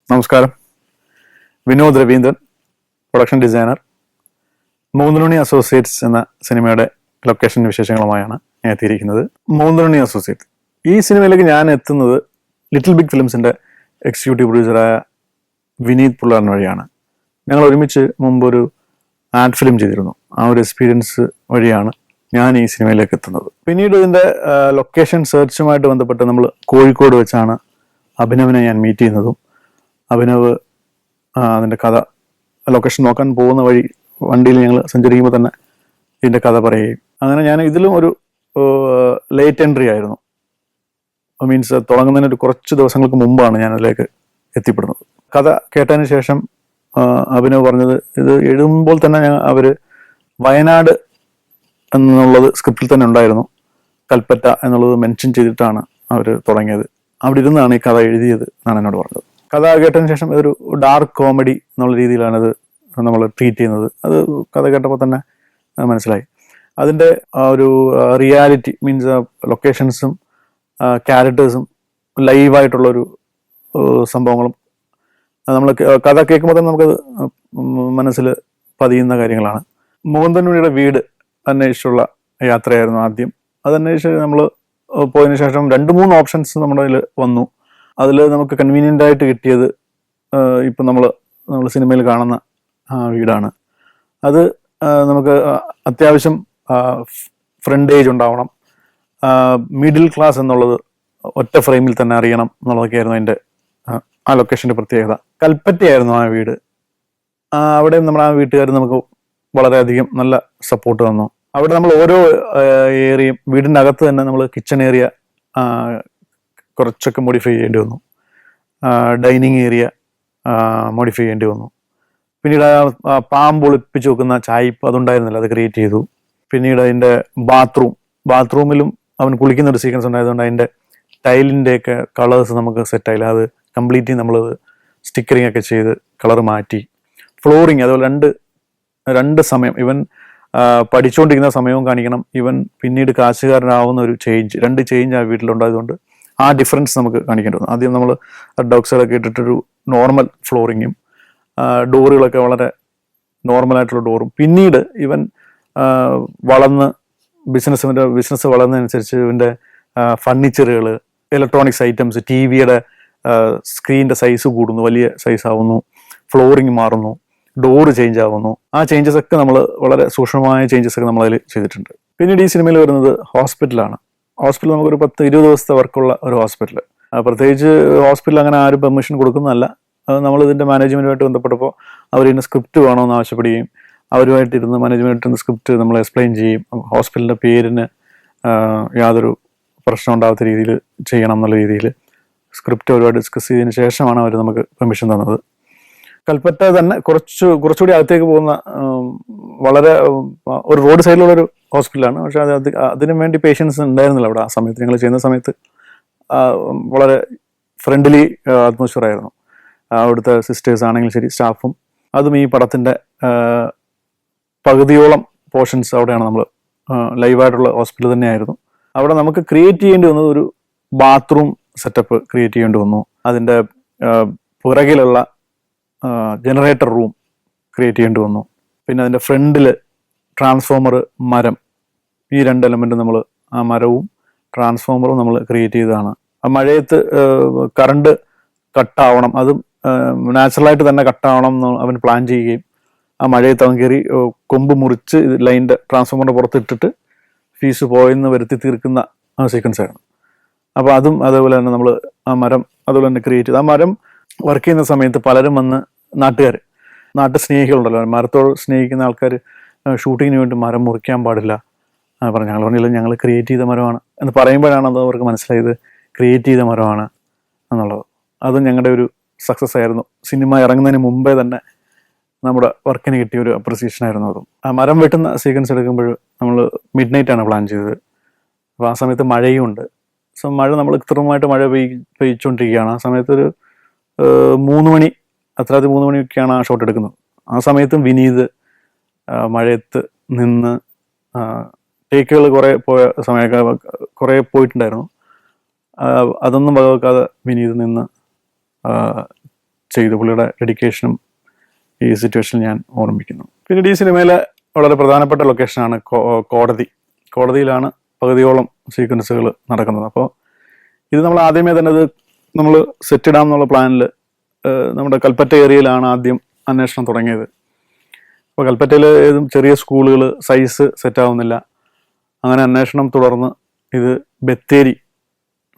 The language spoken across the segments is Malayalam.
നമസ്കാരം. Vinod Raveendran, production designer, Moonnumani associates എന്ന സിനിമയുടെ ലൊക്കേഷൻ വിശേഷങ്ങളുമായാണ് ഞാൻ എത്തിയിരിക്കുന്നത്. മൂന്നുമണി അസോസിയേറ്റ് ഈ സിനിമയിലേക്ക് ഞാൻ എത്തുന്നത് ലിറ്റിൽ ബിഗ് ഫിലിംസിൻ്റെ എക്സിക്യൂട്ടീവ് പ്രൊഡ്യൂസറായ വിനീത് പുള്ളാൻ വഴിയാണ്. ഞങ്ങൾ ഒരുമിച്ച് മുമ്പൊരു ആഡ് ഫിലിം ചെയ്തിരുന്നു. ആ ഒരു എക്സ്പീരിയൻസ് വഴിയാണ് ഞാൻ ഈ സിനിമയിലേക്ക് എത്തുന്നത്. പിന്നീട് ഇതിൻ്റെ ലൊക്കേഷൻ സെർച്ചുമായിട്ട് ബന്ധപ്പെട്ട് നമ്മൾ കോഴിക്കോട് വെച്ചാണ് അഭിനവിനെ ഞാൻ മീറ്റ് ചെയ്യുന്നതും അഭിനവ് അതിൻ്റെ കഥ ലൊക്കേഷൻ നോക്കാൻ പോകുന്ന വഴി വണ്ടിയിൽ ഞങ്ങൾ സഞ്ചരിക്കുമ്പോൾ തന്നെ ഇതിൻ്റെ കഥ പറയുകയും അങ്ങനെ ഞാൻ ഇതിലും ഒരു ലേറ്റ് എൻട്രി ആയിരുന്നു. മീൻസ് തുടങ്ങുന്നതിന് ഒരു കുറച്ച് ദിവസങ്ങൾക്ക് മുമ്പാണ് ഞാൻ അതിലേക്ക് എത്തിപ്പെടുന്നത്. കഥ കേട്ടതിന് ശേഷം അഭിനവ് പറഞ്ഞത് ഇത് എഴുതുമ്പോൾ തന്നെ അവർ വയനാട് എന്നുള്ളത് സ്ക്രിപ്റ്റിൽ തന്നെ ഉണ്ടായിരുന്നു, കൽപ്പറ്റ എന്നുള്ളത് മെൻഷൻ ചെയ്തിട്ടാണ് അവർ തുടങ്ങിയത്. അവിടെ ഇരുന്നാണ് ഈ കഥ എഴുതിയത് എന്നാണ് എന്നോട് പറഞ്ഞത്. കഥ കേട്ടതിന് ശേഷം ഇതൊരു ഡാർക്ക് കോമഡി എന്നുള്ള രീതിയിലാണത് നമ്മൾ ട്രീറ്റ് ചെയ്യുന്നത്. അത് കഥ കേട്ടപ്പോൾ തന്നെ മനസ്സിലായി. അതിൻ്റെ ഒരു റിയാലിറ്റി മീൻസ് ലൊക്കേഷൻസും ക്യാരക്ടേഴ്സും ലൈവായിട്ടുള്ളൊരു സംഭവങ്ങളും നമ്മൾ കഥ കേൾക്കുമ്പോൾ തന്നെ നമുക്കത് മനസ്സിൽ പതിയുന്ന കാര്യങ്ങളാണ്. മുകുന്ദനുണിയുടെ വീട് അന്വേഷിച്ചുള്ള യാത്രയായിരുന്നു ആദ്യം. അതന്വേഷിച്ച് നമ്മൾ പോയതിനു ശേഷം 2-3 ഓപ്ഷൻസ് നമ്മുടെ കയ്യിൽ വന്നു. അതിൽ നമുക്ക് കൺവീനിയൻ്റ് ആയിട്ട് കിട്ടിയത് ഇപ്പം നമ്മൾ സിനിമയിൽ കാണുന്ന വീടാണ്. അത് നമുക്ക് അത്യാവശ്യം ഫ്രണ്ടേജ് ഉണ്ടാവണം, മിഡിൽ ക്ലാസ് എന്നുള്ളത് ഒറ്റ ഫ്രെയിമിൽ തന്നെ അറിയണം എന്നുള്ളതൊക്കെയായിരുന്നു അതിൻ്റെ ആ ലൊക്കേഷൻ്റെ പ്രത്യേകത. കൽപ്പറ്റയായിരുന്നു ആ വീട്. അവിടെ നമ്മുടെ ആ വീട്ടുകാർ നമുക്ക് വളരെയധികം നല്ല സപ്പോർട്ട് തന്നു. അവിടെ നമ്മൾ ഓരോ ഏരിയയും വീടിൻ്റെ അകത്ത് തന്നെ നമ്മൾ കിച്ചൺ ഏരിയ കുറച്ചൊക്കെ മോഡിഫൈ ചെയ്യേണ്ടി വന്നു, ഡൈനിങ് ഏരിയ മോഡിഫൈ ചെയ്യേണ്ടി വന്നു. പിന്നീട് പാമ്പ് ഒളിപ്പിച്ച് വെക്കുന്ന ചായ്പ് അതുണ്ടായിരുന്നില്ല, അത് ക്രിയേറ്റ് ചെയ്തു. പിന്നീട് അതിൻ്റെ ബാത്റൂമിലും അവൻ കുളിക്കുന്ന ഒരു സീക്വൻസ് ഉണ്ടായതുകൊണ്ട് അതിൻ്റെ ടൈലിൻ്റെയൊക്കെ കളേഴ്സ് നമുക്ക് സെറ്റായില്ല. അത് കംപ്ലീറ്റ്ലി നമ്മൾ സ്റ്റിക്കറിങ് ഒക്കെ ചെയ്ത് കളർ മാറ്റി. ഫ്ലോറിങ് അതുപോലെ രണ്ട് സമയം ഇവൻ പഠിച്ചുകൊണ്ടിരിക്കുന്ന സമയവും കാണിക്കണം, ഇവൻ പിന്നീട് കാശുകാരനാവുന്ന ഒരു രണ്ട് ചേഞ്ച് ആ വീട്ടിലുണ്ടായതുകൊണ്ട് ആ ഡിഫറൻസ് നമുക്ക് കാണിക്കേണ്ടി വന്നു. ആദ്യം നമ്മൾ ഡോക്സൊക്കെ ഇട്ടിട്ടൊരു നോർമൽ ഫ്ലോറിങ്ങും ഡോറുകളൊക്കെ വളരെ നോർമലായിട്ടുള്ള ഡോറും. പിന്നീട് ഇവൻ ബിസിനസ് വളർന്നതനുസരിച്ച് ഇവൻ്റെ ഫർണിച്ചറുകൾ, ഇലക്ട്രോണിക്സ് ഐറ്റംസ്, ടി വിയുടെ സ്ക്രീനിൻ്റെ സൈസ് കൂടുന്നു, വലിയ സൈസ് ആവുന്നു, ഫ്ലോറിങ് മാറുന്നു, ഡോറ് ചേഞ്ച് ആവുന്നു. ആ ചേഞ്ചസ് ഒക്കെ നമ്മൾ വളരെ സൂക്ഷ്മമായ ചേഞ്ചസ് ഒക്കെ നമ്മളതിൽ ചെയ്തിട്ടുണ്ട്. പിന്നീട് ഈ സിനിമയിൽ വരുന്നത് ഹോസ്പിറ്റലാണ്. ഹോസ്പിറ്റൽ നമുക്കൊരു 10-20 ദിവസത്തെ വർക്കുള്ള ഒരു ഹോസ്പിറ്റൽ. പ്രത്യേകിച്ച് ഹോസ്പിറ്റൽ അങ്ങനെ ആരും പെർമിഷൻ കൊടുക്കുന്നതല്ല. നമ്മൾ ഇതിൻ്റെ മാനേജ്മെൻറ്റുമായിട്ട് ബന്ധപ്പെട്ടപ്പോൾ അവർ ഇതിൻ്റെ സ്ക്രിപ്റ്റ് വേണമെന്ന് ആവശ്യപ്പെടുകയും അവരുമായിട്ടിരുന്ന് മാനേജ്മെൻറ്റിൻ്റെ സ്ക്രിപ്റ്റ് നമ്മൾ എക്സ്പ്ലെയിൻ ചെയ്യും. ഹോസ്പിറ്റലിൻ്റെ പേരിന് യാതൊരു പ്രശ്നം ഉണ്ടാകാത്ത രീതിയിൽ ചെയ്യണം എന്നുള്ള രീതിയിൽ സ്ക്രിപ്റ്റ് ഒരുപാട് ഡിസ്കസ് ചെയ്തതിന് ശേഷമാണ് അവർ നമുക്ക് പെർമിഷൻ തന്നത്. കൽപ്പറ്റ തന്നെ കുറച്ചുകൂടി അകത്തേക്ക് പോകുന്ന വളരെ ഒരു റോഡ് സൈഡിലുള്ളൊരു ഹോസ്പിറ്റലാണ്. പക്ഷെ അതിനു വേണ്ടി പേഷ്യൻസ് ഉണ്ടായിരുന്നില്ല അവിടെ. ആ സമയത്ത് ഞങ്ങൾ ചെയ്യുന്ന സമയത്ത് വളരെ ഫ്രണ്ട്ലി അറ്റ്മോസ്ഫിയർ ആയിരുന്നു. അവിടുത്തെ സിസ്റ്റേഴ്സ് ആണെങ്കിലും ശരി, സ്റ്റാഫും. അതും ഈ പടത്തിൻ്റെ പകുതിയോളം പോർഷൻസ് അവിടെയാണ് നമ്മൾ ലൈവായിട്ടുള്ള ഹോസ്പിറ്റൽ തന്നെയായിരുന്നു. അവിടെ നമുക്ക് ക്രിയേറ്റ് ചെയ്യേണ്ടി വന്നത് ഒരു ബാത്റൂം സെറ്റപ്പ് ക്രിയേറ്റ് ചെയ്യേണ്ടി വന്നു. അതിൻ്റെ പുറകിലുള്ള ജനറേറ്റർ റൂം ക്രിയേറ്റ് ചെയ്യേണ്ടി വന്നു. പിന്നെ അതിൻ്റെ ഫ്രണ്ടിൽ ട്രാൻസ്ഫോമർ, മരം, ഈ 2 എലമെൻ്റ് നമ്മൾ ആ മരവും ട്രാൻസ്ഫോമറും നമ്മൾ ക്രിയേറ്റ് ചെയ്തതാണ്. ആ മഴയത്ത് കറണ്ട് കട്ടാവണം, അതും നാച്ചുറലായിട്ട് തന്നെ കട്ടാവണം എന്ന് അവൻ പ്ലാൻ ചെയ്യുകയും ആ മഴയത്ത് അവൻ കയറി കൊമ്പ് മുറിച്ച് ലൈൻ്റെ ട്രാൻസ്ഫോമറിൻ്റെ പുറത്തിട്ടിട്ട് ഫീസ് പോയെന്ന് വരുത്തി തീർക്കുന്ന ആ സീക്വൻസ് ആയിരുന്നു. അപ്പോൾ അതും അതേപോലെ തന്നെ നമ്മൾ ആ മരം അതുപോലെ തന്നെ ക്രിയേറ്റ് ചെയ്ത് ആ മരം വർക്ക് ചെയ്യുന്ന സമയത്ത് പലരും വന്ന് നാട്ടു സ്നേഹികളുണ്ടല്ലോ, മരത്തോട് സ്നേഹിക്കുന്ന ആൾക്കാർ ഷൂട്ടിങ്ങിന് വേണ്ടി മരം മുറിക്കാൻ പാടില്ല പറഞ്ഞു. ഞങ്ങൾ പറഞ്ഞില്ല, ഞങ്ങൾ ക്രിയേറ്റ് ചെയ്ത മരമാണ് എന്ന് പറയുമ്പോഴാണ് അത് അവർക്ക് മനസ്സിലായത് ക്രിയേറ്റ് ചെയ്ത മരമാണ് എന്നുള്ളത്. അതും ഞങ്ങളുടെ ഒരു സക്സസ് ആയിരുന്നു. സിനിമ ഇറങ്ങുന്നതിന് മുമ്പേ തന്നെ നമ്മുടെ വർക്കിന് കിട്ടിയ ഒരു അപ്രിസിയേഷൻ ആയിരുന്നു അതും. ആ മരം വെട്ടുന്ന സീക്വൻസ് എടുക്കുമ്പോൾ നമ്മൾ മിഡ് നൈറ്റാണ് പ്ലാൻ ചെയ്തത്. അപ്പോൾ ആ സമയത്ത് മഴയും ഉണ്ട്. മഴ നമ്മൾ കൃത്യമായിട്ട് മഴ പെയ്ച്ചുകൊണ്ടിരിക്കുകയാണ്. ആ സമയത്തൊരു 3 മണി, അത്രാതി 3 മണിയൊക്കെയാണ് ആ ഷോട്ട് എടുക്കുന്നത്. ആ സമയത്തും വിനീത് മഴയത്ത് നിന്ന് ടേക്കുകൾ കുറേ പോയിട്ടുണ്ടായിരുന്നു. അതൊന്നും വകവെക്കാതെ വിനീത് നിന്ന് ചെയ്തു. പുള്ളിയുടെ ഡെഡിക്കേഷനും ഈ സിറ്റുവേഷനിൽ ഞാൻ ഓർമ്മിക്കുന്നു. പിന്നീട് ഈ സിനിമയിലെ വളരെ പ്രധാനപ്പെട്ട ലൊക്കേഷനാണ് കോടതിയിലാണ് പകുതിയോളം സീക്വൻസുകൾ നടക്കുന്നത്. അപ്പോൾ ഇത് നമ്മൾ ആദ്യമേ തന്നെ അത് നമ്മൾ സെറ്റ് ഇടാം എന്നുള്ള പ്ലാനിൽ നമ്മുടെ കൽപ്പറ്റ ഏരിയയിലാണ് ആദ്യം അന്വേഷണം തുടങ്ങിയത്. അപ്പോൾ കൽപ്പറ്റയിൽ ഏതും ചെറിയ സ്കൂളുകൾ സൈസ് സെറ്റാവുന്നില്ല. അങ്ങനെ അന്വേഷണം തുടർന്ന് ഇത്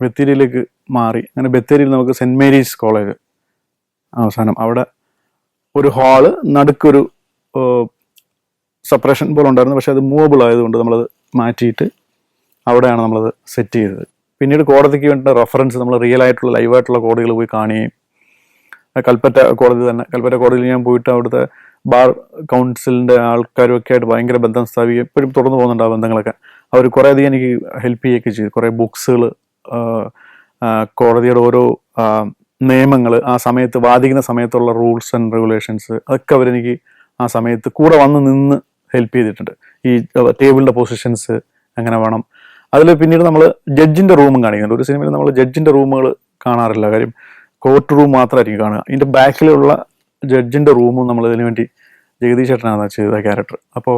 ബത്തേരിയിലേക്ക് മാറി. അങ്ങനെ ബത്തേരിയിൽ നമുക്ക് സെൻറ്റ് മേരീസ് കോളേജ് അവസാനം അവിടെ ഒരു ഹാള് നടുക്കൊരു സെപ്പറേഷൻ പോലെ ഉണ്ടായിരുന്നു. പക്ഷെ അത് മൂവബിൾ ആയതുകൊണ്ട് നമ്മളത് മാറ്റിയിട്ട് അവിടെയാണ് നമ്മളത് സെറ്റ് ചെയ്തത്. പിന്നീട് കോടതിക്ക് വേണ്ട റെഫറൻസ് നമ്മൾ റിയൽ ആയിട്ടുള്ള ലൈവായിട്ടുള്ള കോടതികൾ പോയി കാണുകയും കൽപ്പറ്റ കോടതിയിൽ ഞാൻ പോയിട്ട് അവിടുത്തെ ബാർ കൗൺസിലിൻ്റെ ആൾക്കാരും ഒക്കെ ആയിട്ട് ഭയങ്കര ബന്ധം സ്ഥാപിക്കുകയും എപ്പോഴും തുടർന്ന് പോകുന്നുണ്ട് ആ ബന്ധങ്ങളൊക്കെ. അവർ കുറേ അധികം എനിക്ക് ഹെൽപ്പ് ചെയ്യുകയൊക്കെ ചെയ്തു. കുറേ ബുക്സുകൾ, കോടതിയുടെ ഓരോ നിയമങ്ങൾ, ആ സമയത്ത് വാദിക്കുന്ന സമയത്തുള്ള റൂൾസ് ആൻഡ് റെഗുലേഷൻസ് അതൊക്കെ അവരെനിക്ക് ആ സമയത്ത് കൂടെ വന്ന് നിന്ന് ഹെൽപ്പ് ചെയ്തിട്ടുണ്ട്. ഈ ടേബിളിൻ്റെ പൊസിഷൻസ് എങ്ങനെ വേണം. അതിൽ പിന്നീട് നമ്മൾ ജഡ്ജിൻ്റെ റൂമും കാണിക്കുന്നുണ്ട്. ഒരു സിനിമയിൽ നമ്മൾ ജഡ്ജിൻ്റെ റൂമുകൾ കാണാറില്ല. കാര്യം കോർട്ട് റൂം മാത്രമായിരിക്കും കാണുക. ഇതിൻ്റെ ബാക്കിലുള്ള ജഡ്ജിൻ്റെ റൂമും നമ്മൾ ഇതിനു വേണ്ടി ജഗദീഷ് ചേട്ടനാണ് ചെയ്ത ക്യാരക്ടർ. അപ്പോൾ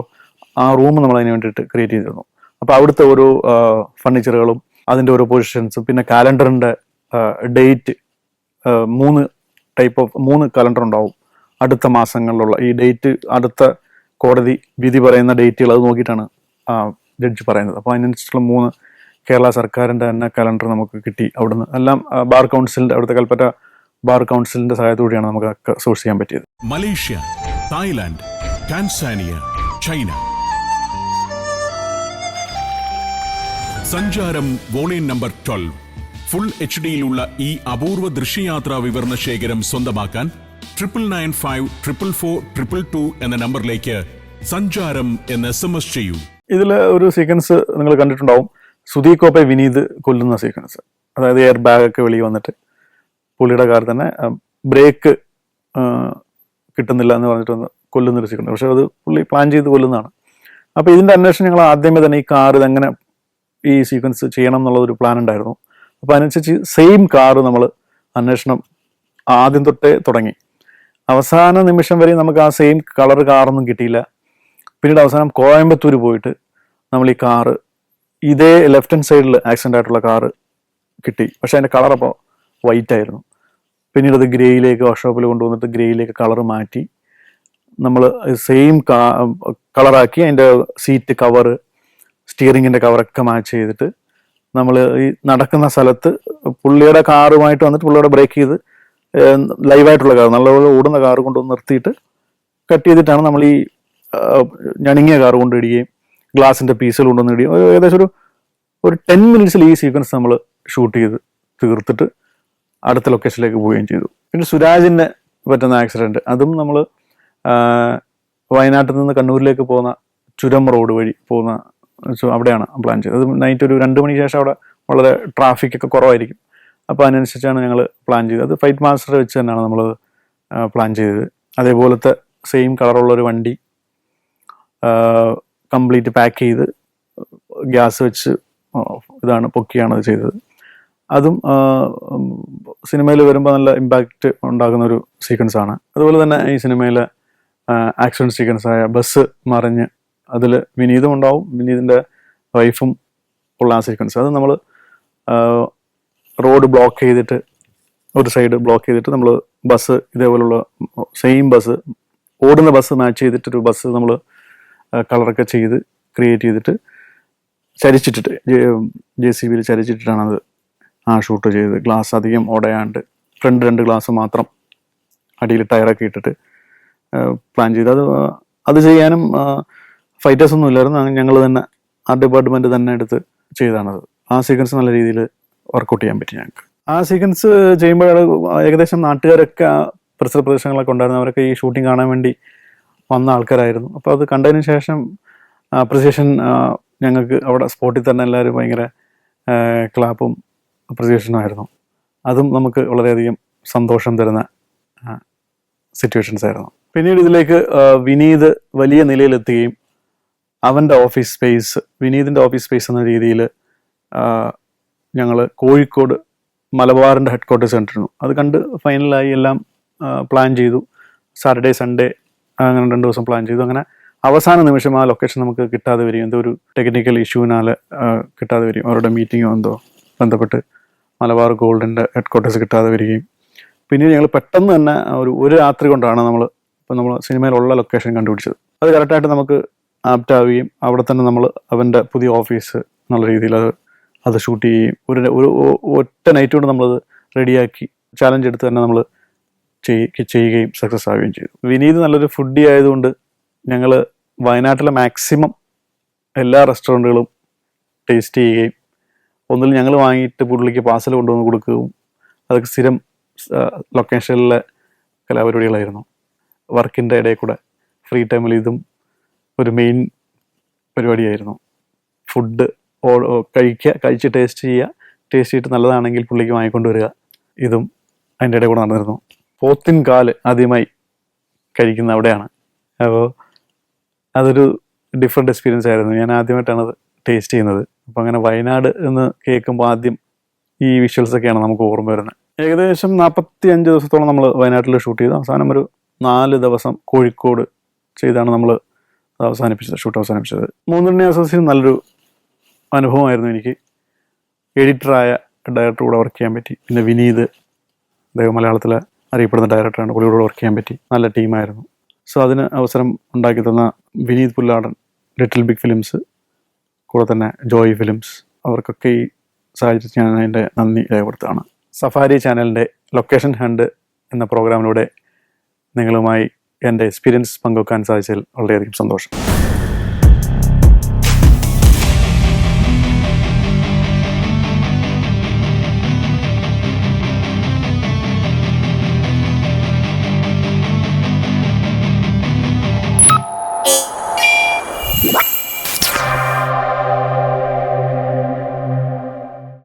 ആ റൂം നമ്മൾ അതിന് വേണ്ടിയിട്ട് ക്രിയേറ്റ് ചെയ്തിരുന്നു. അപ്പോൾ അവിടുത്തെ ഓരോ ഫർണിച്ചറുകളും അതിൻ്റെ ഓരോ പൊസിഷൻസും പിന്നെ കാലണ്ടറിൻ്റെ ഡേറ്റ് 3 കലണ്ടർ ഉണ്ടാവും അടുത്ത മാസങ്ങളിലുള്ള ഈ ഡേറ്റ്, അടുത്ത കോടതി വിധി പറയുന്ന ഡേറ്റുകൾ അത് നോക്കിയിട്ടാണ് ജഡ്ജ് പറയുന്നത്. അപ്പോൾ അതിനനുസരിച്ചുള്ള 3 കേരള സർക്കാരിൻ്റെ തന്നെ കലണ്ടർ നമുക്ക് കിട്ടി. അവിടുന്ന് എല്ലാം ബാർ കൗൺസിലിൻ്റെ, അവിടുത്തെ കൽപ്പറ്റ ബാർ കൗൺസിലിൻ്റെ സഹായത്തോടെയാണ് നമുക്ക് സോഴ്സ് ചെയ്യാൻ പറ്റിയത്. Malaysia, Thailand, Tanzania, China. സഞ്ചാരം വോളിയം നമ്പർ 12 ഫുൾ HD-യിലുള്ള ഈ അപൂർവ ദൃശ്യയാത്രാ വിവരണ ശേഖരം സ്വന്തമാക്കാൻ 99544422 എന്ന നമ്പറിലേക്ക് സഞ്ചാരം എന്ന് SMS ചെയ്യൂ. ഇതിൽ ഒരു സീക്വൻസ് നിങ്ങൾ കണ്ടിട്ടുണ്ടാവും, സുധീകോപ്പെ വിനീത് കൊല്ലുന്ന സീക്വൻസ്. അതായത് എയർ ബാഗ് ഒക്കെ വെളിയിൽ വന്നിട്ട് പുള്ളിയുടെ കാർ തന്നെ ബ്രേക്ക് കിട്ടുന്നില്ല എന്ന് പറഞ്ഞിട്ട് കൊല്ലുന്നൊരു സീക്വൻസ്. പക്ഷെ അത് പുള്ളി പ്ലാൻ ചെയ്ത് കൊല്ലുന്നതാണ്. അപ്പോൾ ഇതിൻ്റെ അന്വേഷണം ഞങ്ങൾ ആദ്യമേ തന്നെ ഈ കാർ ഇതെങ്ങനെ ഈ സീക്വൻസ് ചെയ്യണം എന്നുള്ളൊരു പ്ലാൻ ഉണ്ടായിരുന്നു. അപ്പോൾ അതിനനുസരിച്ച് സെയിം കാറ് നമ്മൾ അന്വേഷണം ആദ്യം തൊട്ടേ തുടങ്ങി. അവസാന നിമിഷം വരെ നമുക്ക് ആ സെയിം കളർ കാറൊന്നും കിട്ടിയില്ല. പിന്നീട് അവസാനം കോയമ്പത്തൂർ പോയിട്ട് നമ്മൾ ഈ കാറ് ഇതേ ലെഫ്റ്റ് ഹാൻഡ് സൈഡിൽ ആക്സിഡൻ്റ് ആയിട്ടുള്ള കാറ് കിട്ടി. പക്ഷെ അതിൻ്റെ കളർ അപ്പോൾ വൈറ്റ് ആയിരുന്നു. പിന്നീട് അത് ഗ്രേയിലേക്ക് വർക്ക്ഷോപ്പിൽ കൊണ്ടുവന്നിട്ട് ഗ്രേയിലേക്ക് കളർ മാറ്റി നമ്മൾ സെയിം കളറാക്കി അതിൻ്റെ സീറ്റ് കവറ്, സ്റ്റിയറിങ്ങിൻ്റെ കവറൊക്കെ മാച്ച് ചെയ്തിട്ട് നമ്മൾ ഈ നടക്കുന്ന സ്ഥലത്ത് പുള്ളിയുടെ കാറുമായിട്ട് വന്നിട്ട് പുള്ളിയുടെ ബ്രേക്ക് ചെയ്ത് ലൈവായിട്ടുള്ള കാർ, നല്ലപോലെ ഓടുന്ന കാർ കൊണ്ടുവന്ന് നിർത്തിയിട്ട് കട്ട് ചെയ്തിട്ടാണ് നമ്മൾ ഈ ഞണുങ്ങിയ കാർ കൊണ്ടിടുകയും ഗ്ലാസിൻ്റെ പീസുകൾ കൊണ്ടുവന്ന് ഇടുകയും ഏകദേശം ഒരു 10 മിനിറ്റ്സിൽ ഈ സീക്വൻസ് നമ്മൾ ഷൂട്ട് ചെയ്ത് തീർത്തിട്ട് അടുത്ത ലൊക്കേഷനിലേക്ക് പോവുകയും ചെയ്തു. പിന്നെ സുരാജിന് പറ്റുന്ന ആക്സിഡൻറ്റ്, അതും നമ്മൾ വയനാട്ടിൽ നിന്ന് കണ്ണൂരിലേക്ക് പോകുന്ന ചുരം റോഡ് വഴി പോകുന്ന അവിടെയാണ് പ്ലാൻ ചെയ്തത്. അത് നൈറ്റ് ഒരു 2 മണിക്ക് ശേഷം അവിടെ വളരെ ട്രാഫിക് ഒക്കെ കുറവായിരിക്കും. അപ്പോൾ അതിനനുസരിച്ചാണ് ഞങ്ങൾ പ്ലാൻ ചെയ്തത്. അത് ഫൈറ്റ് മാസ്റ്റർ വെച്ച് തന്നെയാണ് നമ്മൾ പ്ലാൻ ചെയ്തത്. അതേപോലത്തെ സെയിം കളറുള്ളൊരു വണ്ടി കംപ്ലീറ്റ് പാക്ക് ചെയ്ത് ഗ്യാസ് വെച്ച് പൊക്കിയാണ് അത് ചെയ്തത്. അതും സിനിമയിൽ വരുമ്പോൾ നല്ല ഇമ്പാക്റ്റ് ഉണ്ടാകുന്ന ഒരു സീക്വൻസ് ആണ്. അതുപോലെ തന്നെ ഈ സിനിമയിലെ ആക്സിഡൻറ്റ് സീക്വൻസായ ബസ് മറിഞ്ഞ് അതിൽ വിനീതും ഉണ്ടാവും, വിനീതിൻ്റെ വൈഫും ഉള്ള ആ സീക്വൻസ്. അത് നമ്മൾ റോഡ് ബ്ലോക്ക് ചെയ്തിട്ട് ഒരു സൈഡ് ബ്ലോക്ക് ചെയ്തിട്ട് നമ്മൾ ബസ് ഇതേപോലുള്ള സെയിം ബസ് ഓടുന്ന ബസ് മാച്ച് ചെയ്തിട്ടൊരു ബസ് നമ്മൾ കളറൊക്കെ ചെയ്ത് ക്രിയേറ്റ് ചെയ്തിട്ട് ചരിച്ചിട്ടിട്ട് JCB ചരിച്ചിട്ടിട്ടാണ് അത് ഷൂട്ട് ചെയ്തത്. ഗ്ലാസ് അധികം ഉടയാണ്ട് ഫ്രണ്ട് 2 ഗ്ലാസ് മാത്രം അടിയിൽ ടയറൊക്കെ ഇട്ടിട്ട് പ്ലാൻ ചെയ്ത് അത് ചെയ്യാനും ഫൈറ്റേഴ്സ് ഒന്നും ഇല്ലായിരുന്നു. ഞങ്ങൾ തന്നെ ആ ഡിപ്പാർട്ട്മെൻറ്റ് തന്നെ എടുത്ത് ചെയ്താണത്. ആ സീക്വൻസ് നല്ല രീതിയിൽ വർക്കൗട്ട് ചെയ്യാൻ പറ്റി ഞങ്ങൾക്ക്. ആ സീക്വൻസ് ചെയ്യുമ്പോൾ ഏകദേശം നാട്ടുകാരൊക്കെ പരിസര പ്രദേശങ്ങളൊക്കെ ഉണ്ടായിരുന്നു. അവരൊക്കെ ഈ ഷൂട്ടിംഗ് കാണാൻ വേണ്ടി വന്ന ആൾക്കാരായിരുന്നു. അപ്പോൾ അത് കണ്ടതിന് ശേഷം അപ്രിസിയേഷൻ ഞങ്ങൾക്ക് അവിടെ സ്പോട്ടിൽ തന്നെ എല്ലാവരും ഭയങ്കര ക്ലാപ്പും അപ്രിസിയേഷനും ആയിരുന്നു. അതും നമുക്ക് വളരെയധികം സന്തോഷം തരുന്ന സിറ്റുവേഷൻസ് ആയിരുന്നു. പിന്നീട് ഇതിലേക്ക് വിനീത് വലിയ നിലയിലെത്തുകയും അവൻ്റെ ഓഫീസ് സ്പേസ്, വിനീതിൻ്റെ ഓഫീസ് സ്പേസ് എന്ന രീതിയിൽ ഞങ്ങൾ കോഴിക്കോട് മലബാറിൻ്റെ ഹെഡ് ക്വാർട്ടേഴ്സ് കണ്ടിരുന്നു. അത് കണ്ട് ഫൈനലായി എല്ലാം പ്ലാൻ ചെയ്തു. സാറ്റർഡേ സൺഡേ അങ്ങനെ 2 ദിവസം പ്ലാൻ ചെയ്തു. അങ്ങനെ അവസാന നിമിഷം ആ ലൊക്കേഷൻ നമുക്ക് കിട്ടാതെ വരും, എന്തോ ഒരു ടെക്നിക്കൽ ഇഷ്യൂവിനാൽ കിട്ടാതെ വരും. അവരുടെ മീറ്റിങ്ങോ എന്തോ ബന്ധപ്പെട്ട് മലബാർ ഗോൾഡിൻ്റെ ഹെഡ്ക്വാർട്ടേഴ്സ് കിട്ടാതെ വരികയും പിന്നീട് ഞങ്ങൾ പെട്ടെന്ന് തന്നെ ഒരു രാത്രി കൊണ്ടാണ് നമ്മൾ സിനിമയിലുള്ള ലൊക്കേഷൻ കണ്ടുപിടിച്ചത്. അത് കറക്റ്റായിട്ട് നമുക്ക് ആപ്റ്റ് ആവുകയും അവിടെ തന്നെ നമ്മൾ അവൻ്റെ പുതിയ ഓഫീസ് എന്നുള്ള രീതിയിൽ അത് ഷൂട്ട് ചെയ്യുകയും ഒരു ഒറ്റ നൈറ്റ് കൊണ്ട് നമ്മളത് റെഡിയാക്കി ചാലഞ്ച് എടുത്ത് തന്നെ നമ്മൾ ചെയ്യുകയും സക്സസ് ആവുകയും ചെയ്തു. വിനീത് നല്ലൊരു ഫുഡി ആയതുകൊണ്ട് ഞങ്ങൾ വയനാട്ടിലെ മാക്സിമം എല്ലാ റെസ്റ്റോറൻറ്റുകളും ടേസ്റ്റ് ചെയ്യുകയും ഒന്നിൽ ഞങ്ങൾ വാങ്ങിയിട്ട് പുള്ളിക്ക് പാർസൽ കൊണ്ടുവന്ന് കൊടുക്കുകയും അതൊക്കെ സ്ഥിരം ലൊക്കേഷനിലെ കലാപരിപാടികളായിരുന്നു. വർക്കിൻ്റെ ഇടയിൽ കൂടെ ഫ്രീ ടൈമിൽ ഇതും ഒരു മെയിൻ പരിപാടിയായിരുന്നു. ഫുഡ് കഴിച്ച് ടേസ്റ്റ് ചെയ്തിട്ട് നല്ലതാണെങ്കിൽ പുള്ളിക്ക് വാങ്ങിക്കൊണ്ട് വരിക, ഇതും അതിൻ്റെ ഇടയിൽ കൂടെ നടന്നിരുന്നു. പോത്തിൻ കാല് ആദ്യമായി കഴിക്കുന്ന അവിടെയാണ്. അപ്പോൾ അതൊരു ഡിഫറെൻറ്റ് എക്സ്പീരിയൻസ് ആയിരുന്നു. ഞാൻ ആദ്യമായിട്ടാണ് അത് ടേസ്റ്റ് ചെയ്യുന്നത്. അപ്പോൾ അങ്ങനെ വയനാട് എന്ന് കേൾക്കുമ്പോൾ ആദ്യം ഈ വിഷ്വൽസൊക്കെയാണ് നമുക്ക് ഓർമ്മ വരുന്നത്. ഏകദേശം 45 ദിവസത്തോളം നമ്മൾ വയനാട്ടിൽ ഷൂട്ട് ചെയ്തു. അവസാനം ഒരു 4 ദിവസം കോഴിക്കോട് ചെയ്താണ് നമ്മൾ ഷൂട്ട് അവസാനിപ്പിച്ചത്. മൂന്നുണ്ണി അസോസിയേറ്റ് നല്ലൊരു അനുഭവമായിരുന്നു എനിക്ക്. എഡിറ്ററായ ഡയറക്ടർ കൂടെ വർക്ക് ചെയ്യാൻ പറ്റി. പിന്നെ വിനീത്, അദ്ദേഹം മലയാളത്തിലെ അറിയപ്പെടുന്ന ഡയറക്ടറാണ്, പുള്ളിയോട് വർക്ക് ചെയ്യാൻ പറ്റി. നല്ല ടീമായിരുന്നു. സോ അതിന് അവസരം ഉണ്ടാക്കി തന്ന Vineeth Pulladan, little big films, കൂടെ തന്നെ ജോയ് ഫിലിംസ്, അവർക്കൊക്കെ ഈ സാഹചര്യത്തിൽ ഞാൻ അതിൻ്റെ നന്ദി രേഖപ്പെടുത്തുകയാണ്. സഫാരി ചാനലിൻ്റെ ലൊക്കേഷൻ ഹണ്ട് എന്ന പ്രോഗ്രാമിലൂടെ നിങ്ങളുമായി എൻ്റെ എക്സ്പീരിയൻസ് പങ്കുവെക്കാൻ സാധിച്ചതിൽ വളരെയധികം സന്തോഷം.